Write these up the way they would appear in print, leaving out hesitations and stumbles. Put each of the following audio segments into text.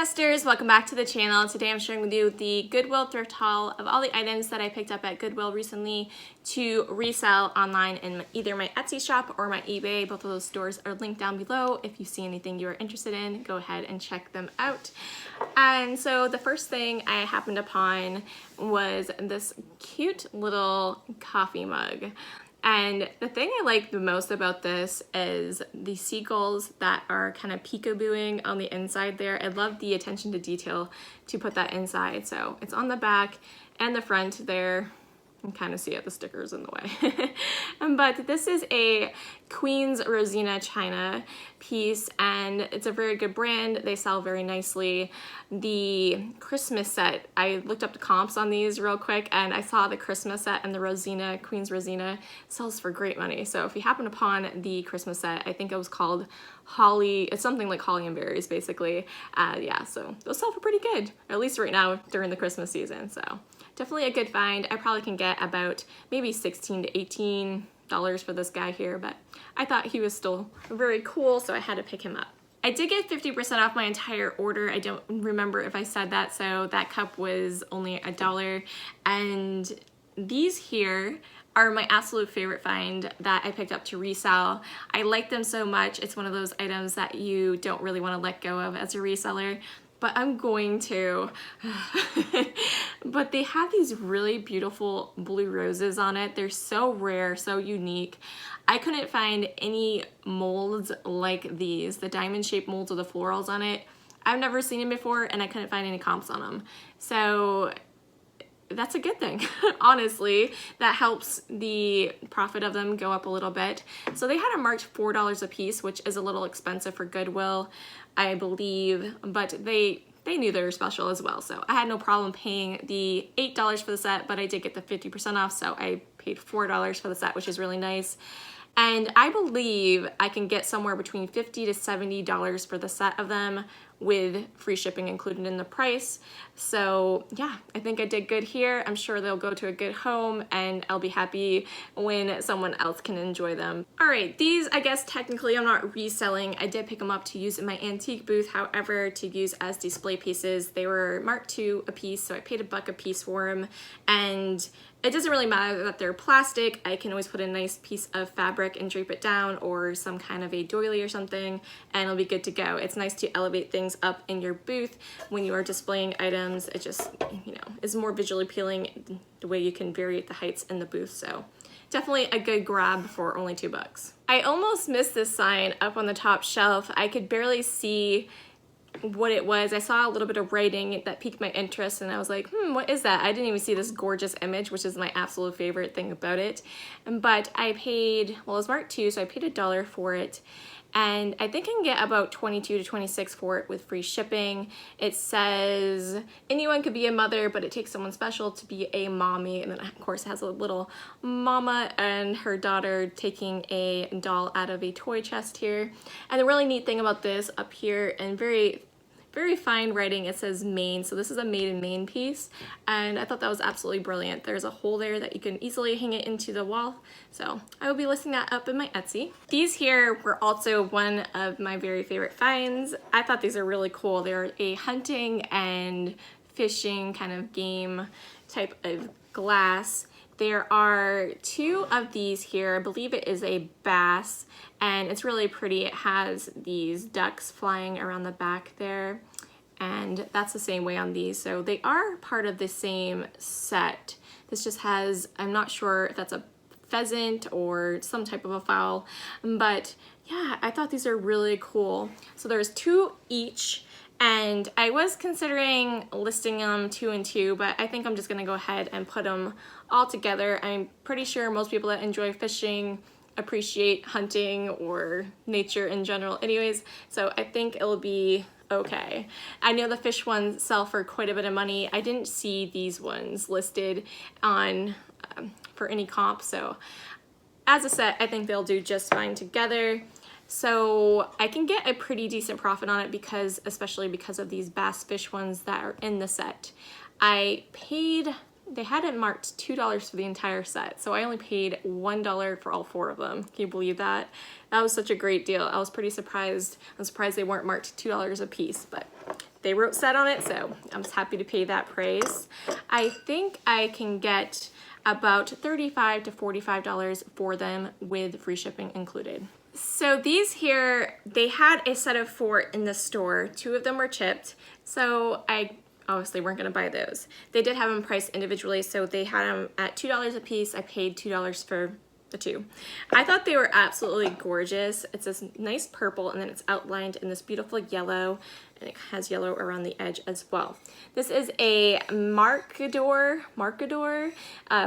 Nesters, welcome back to the channel. Today I'm sharing with you the Goodwill Thrift Haul of all the items that I picked up at Goodwill recently to resell online in either my Etsy shop or my eBay. Both of those stores are linked down below. If you see anything you are interested in, go ahead and check them out. And so the first thing I happened upon was this cute little coffee mug. And the thing I like the most about this is the seagulls that are kind of peekabooing on the inside there. I love the attention to detail to put that inside. So it's on the back and the front there. You can kind of see it, the sticker's in the way. But this is a Queen's Rosina China piece, and it's a very good brand. They sell very nicely. The Christmas set, I looked up the comps on these real quick, and I saw the Christmas set and the Rosina, Queen's Rosina, sells for great money. So if you happen upon the Christmas set, I think it was called Holly, it's something like Holly and Berries, basically. Yeah, so those sell for pretty good, at least right now during the Christmas season. So definitely a good find. I probably can get about maybe $16 to $18 for this guy here, but I thought he was still very cool, so I had to pick him up. I did get 50% off my entire order. I don't remember if I said that, so that cup was only $1. And these here are my absolute favorite find that I picked up to resell. I like them so much. It's one of those items that you don't really want to let go of as a reseller, but I'm going to. But they have these really beautiful blue roses on it. They're so rare, so unique. I couldn't find any molds like these, the diamond shaped molds with the florals on it. I've never seen them before, and I couldn't find any comps on them. So that's a good thing. Honestly, that helps the profit of them go up a little bit. So they had them marked $4 a piece, which is a little expensive for Goodwill, I believe, but they knew they were special as well. So I had no problem paying the $8 for the set, but I did get the 50% off, so I paid $4 for the set, which is really nice. And I believe I can get somewhere between $50 to $70 for the set of them with free shipping included in the price. So yeah, I think I did good here. I'm sure they'll go to a good home, and I'll be happy when someone else can enjoy them. All right, these, I guess technically I'm not reselling. I did pick them up to use in my antique booth. However, to use as display pieces, they were marked $2 a piece, so I paid $1 a piece for them. And it doesn't really matter that they're plastic. I can always put a nice piece of fabric and drape it down, or some kind of a doily or something, and it'll be good to go. It's nice to elevate things up in your booth when you are displaying items. It just, you know, is more visually appealing the way you can vary the heights in the booth. So definitely a good grab for only $2. I almost missed this sign up on the top shelf. I could barely see what it was. I saw a little bit of writing that piqued my interest, and I was like, what is that? I didn't even see this gorgeous image, which is my absolute favorite thing about it. But I paid, well, it was marked $2, so I paid $1 for it. And I think I can get about $22 to $26 for it with free shipping. It says anyone could be a mother, but it takes someone special to be a mommy. And then of course it has a little mama and her daughter taking a doll out of a toy chest here. And the really neat thing about this up here, and very fine writing, it says Maine. So this is a made in Maine piece, and I thought that was absolutely brilliant. There's a hole there that you can easily hang it into the wall. So I will be listing that up in my Etsy. These here were also one of my very favorite finds. I thought these are really cool. They're a hunting and fishing kind of game type of glass. There are 2 of these here. I believe it is a bass, and it's really pretty. It has these ducks flying around the back there, and that's the same way on these. So they are part of the same set. This just has, I'm not sure if that's a pheasant or some type of a fowl, but yeah, I thought these are really cool. So there's 2 each. And I was considering listing them 2 and 2, but I think I'm just gonna go ahead and put them all together. I'm pretty sure most people that enjoy fishing appreciate hunting or nature in general anyways, so I think it'll be okay. I know the fish ones sell for quite a bit of money. I didn't see these ones listed on for any comp, so as a set, I think they'll do just fine together. So I can get a pretty decent profit on it because, especially because of these bass fish ones that are in the set. I paid, they had it marked $2 for the entire set, so I only paid $1 for all 4 of them. Can you believe that? That was such a great deal. I was pretty surprised. I'm surprised they weren't marked $2 a piece, but they wrote set on it, so I'm just happy to pay that price. I think I can get about $35 to $45 for them with free shipping included. So these here, they had a set of 4 in the store. 2 of them were chipped, so I obviously weren't gonna buy those. They did have them priced individually, so they had them at $2 a piece. I paid $2 for the 2. I thought they were absolutely gorgeous. It's this nice purple, and then it's outlined in this beautiful yellow, and it has yellow around the edge as well. This is a Marcador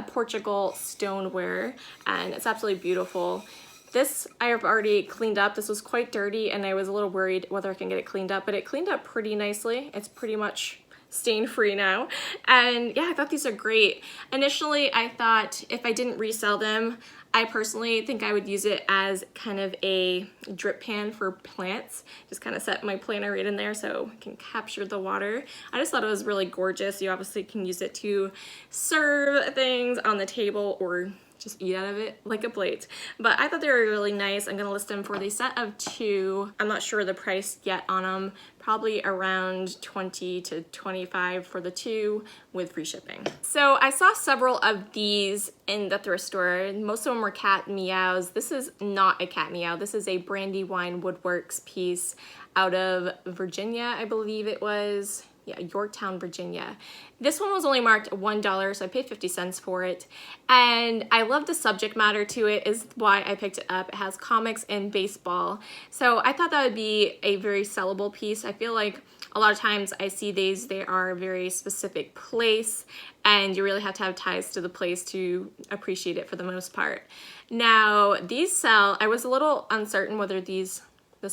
Portugal stoneware, and it's absolutely beautiful. This I have already cleaned up. This was quite dirty, and I was a little worried whether I can get it cleaned up, but it cleaned up pretty nicely. It's pretty much stain free now. And yeah, I thought these are great. Initially, I thought if I didn't resell them, I personally think I would use it as kind of a drip pan for plants. Just kind of set my planter right in there so it can capture the water. I just thought it was really gorgeous. You obviously can use it to serve things on the table or just eat out of it like a plate. But I thought they were really nice. I'm gonna list them for the set of 2. I'm not sure the price yet on them. Probably around $20 to $25 for the 2 with free shipping. So I saw several of these in the thrift store. Most of them were cat meows. This is not a cat meow. This is a Brandywine Woodworks piece out of Virginia, I believe it was. Yeah, Yorktown, Virginia. This one was only marked $1, so I paid 50 cents for it. And I love the subject matter to it, is why I picked it up. It has comics and baseball. So I thought that would be a very sellable piece. I feel like a lot of times I see these, they are a very specific place, and you really have to have ties to the place to appreciate it for the most part. Now, these sell, I was a little uncertain whether this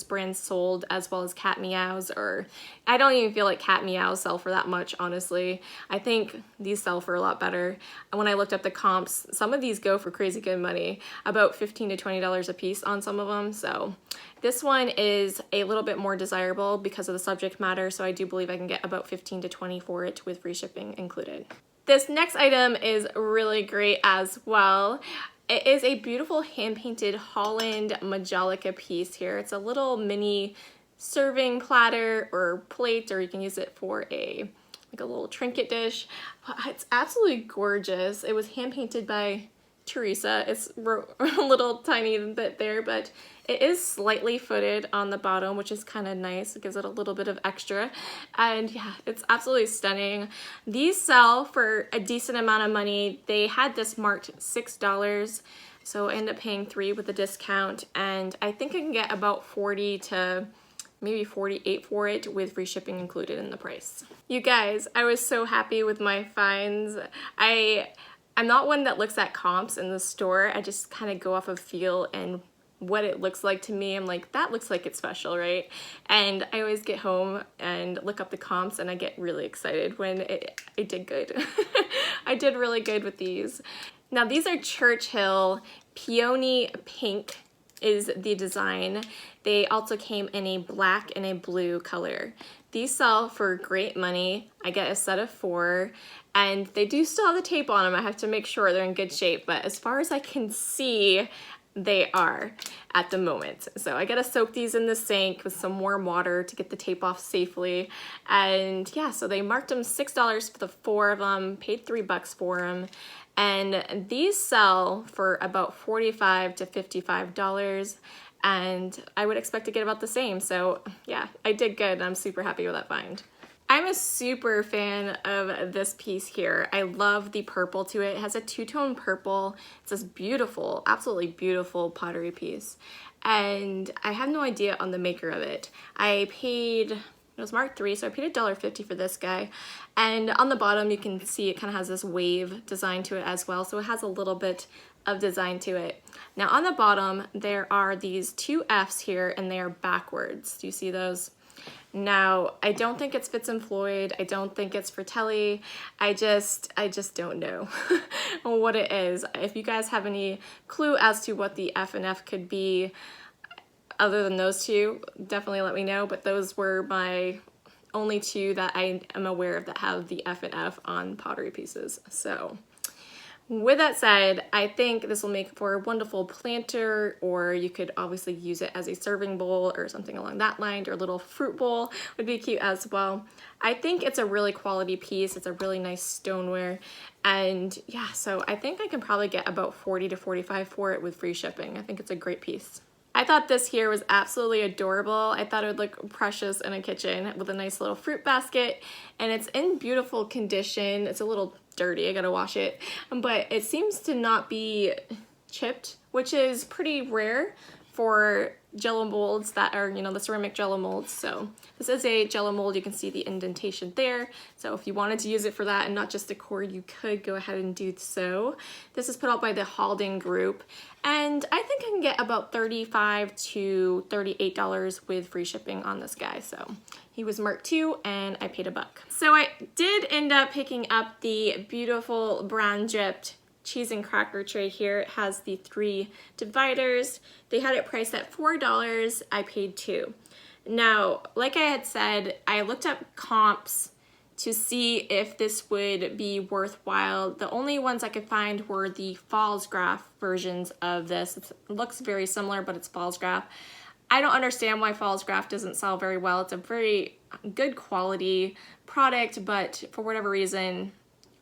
brand sold as well as cat meows, or I don't even feel like cat meows sell for that much, honestly. I think these sell for a lot better. And when I looked up the comps, some of these go for crazy good money, about $15 to $20 a piece on some of them. So this one is a little bit more desirable because of the subject matter, so I do believe I can get about $15 to $20 for it with free shipping included. This next item is really great as well. It is a beautiful hand-painted Holland Majolica piece here. It's a little mini serving platter or plate, or you can use it for like a little trinket dish. It's absolutely gorgeous. It was hand-painted by Teresa. It's a little tiny bit there, but it is slightly footed on the bottom, which is kind of nice. It gives it a little bit of extra. And yeah, it's absolutely stunning. These sell for a decent amount of money. They had this marked $6, so I ended up paying $3 with a discount. And I think I can get about $40 to maybe $48 for it with free shipping included in the price. You guys, I was so happy with my finds. I'm not one that looks at comps in the store. I just kind of go off of feel and what it looks like to me. I'm like, that looks like it's special, right? And I always get home and look up the comps, and I get really excited when it did good. I did really good with these. Now these are Churchill Peony Pink is the design. They also came in a black and a blue color. These sell for great money. I get a set of 4, and they do still have the tape on them. I have to make sure they're in good shape, but as far as I can see, they are at the moment. So I gotta soak these in the sink with some warm water to get the tape off safely. And yeah, so they marked them $6 for the 4 of them, paid $3 for them. And these sell for about $45 to $55. And I would expect to get about the same. So yeah, I did good. I'm super happy with that find. I'm a super fan of this piece here. I love the purple to it. It has a 2-tone purple. It's this beautiful, absolutely beautiful pottery piece. And I have no idea on the maker of it. I paid, it was marked $3, so I paid $1.50 for this guy. And on the bottom, you can see it kind of has this wave design to it as well. So it has a little bit of design to it. Now on the bottom, there are these 2 F's here, and they are backwards. Do you see those? Now, I don't think it's Fitz and Floyd. I don't think it's Fratelli. I just don't know what it is. If you guys have any clue as to what the F and F could be, other than those 2, definitely let me know. But those were my only 2 that I am aware of that have the F and F on pottery pieces. So with that said, I think this will make for a wonderful planter, or you could obviously use it as a serving bowl or something along that line, or a little fruit bowl would be cute as well. I think it's a really quality piece. It's a really nice stoneware. And yeah, so I think I can probably get about 40 to 45 for it with free shipping. I think it's a great piece. I thought this here was absolutely adorable. I thought it would look precious in a kitchen with a nice little fruit basket, and it's in beautiful condition. It's a little dirty, I gotta wash it, but it seems to not be chipped, which is pretty rare for Jello molds that are, you know, the ceramic Jello molds. So this is a Jello mold. You can see the indentation there. So if you wanted to use it for that and not just decor, you could go ahead and do so. This is put out by the Halden Group, and I think I can get about $35 to $38 with free shipping on this guy. So he was marked 2 and I paid $1. So I did end up picking up the beautiful brown dripped cheese and cracker tray here. It has the 3 dividers. They had it priced at $4. I paid $2. Now, like I had said, I looked up comps to see if this would be worthwhile. The only ones I could find were the falls graph versions of this. It looks very similar, but it's falls graph. I don't understand why falls graph doesn't sell very well. It's a very good quality product, but for whatever reason,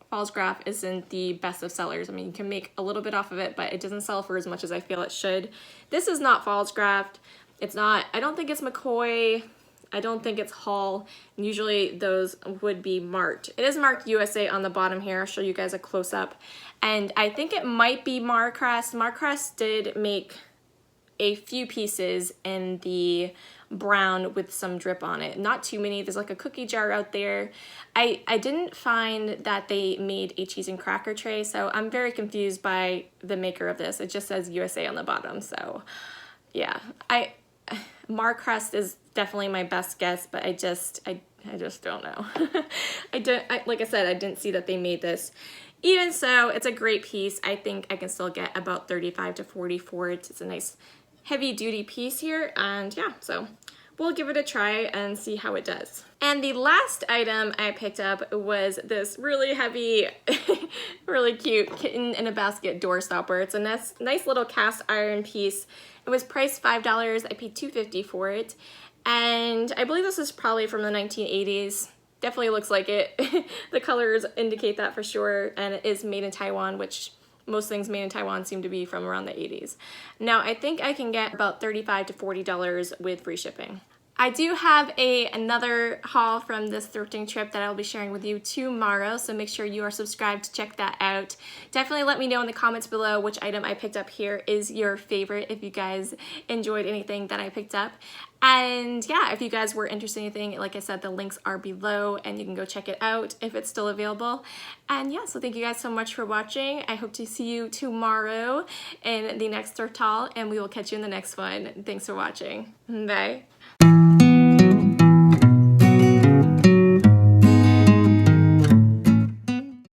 falls graph isn't the best of sellers. I mean, you can make a little bit off of it, but it doesn't sell for as much as I feel it should. This is not falls graph. It's not, I don't think it's McCoy. I don't think it's Hall. Usually those would be marked. It is marked USA on the bottom here. I'll show you guys a close up. And I think it might be Marcrest. Marcrest did make a few pieces in the brown with some drip on it. Not too many. There's like a cookie jar out there. I didn't find that they made a cheese and cracker tray, so I'm very confused by the maker of this. It just says USA on the bottom, so yeah. Marcrest is definitely my best guess, but I just don't know. Like I said, I didn't see that they made this. Even so, it's a great piece. I think I can still get about 35 to 40 for it. It's a nice heavy duty piece here, and yeah, so we'll give it a try and see how it does. And the last item I picked up was this really heavy, really cute Kitten in a Basket door stopper. It's a nice little cast iron piece. It was priced $5. I paid $2.50 for it. And I believe this is probably from the 1980s. Definitely looks like it. The colors indicate that for sure. And it is made in Taiwan, which most things made in Taiwan seem to be from around the 80s. Now, I think I can get about $35 to $40 with free shipping. I do have another haul from this thrifting trip that I'll be sharing with you tomorrow, so make sure you are subscribed to check that out. Definitely let me know in the comments below which item I picked up here is your favorite, if you guys enjoyed anything that I picked up. And yeah, if you guys were interested in anything, like I said, the links are below and you can go check it out if it's still available. And yeah, so thank you guys so much for watching. I hope to see you tomorrow in the next thrift haul, and we will catch you in the next one. Thanks for watching. Bye.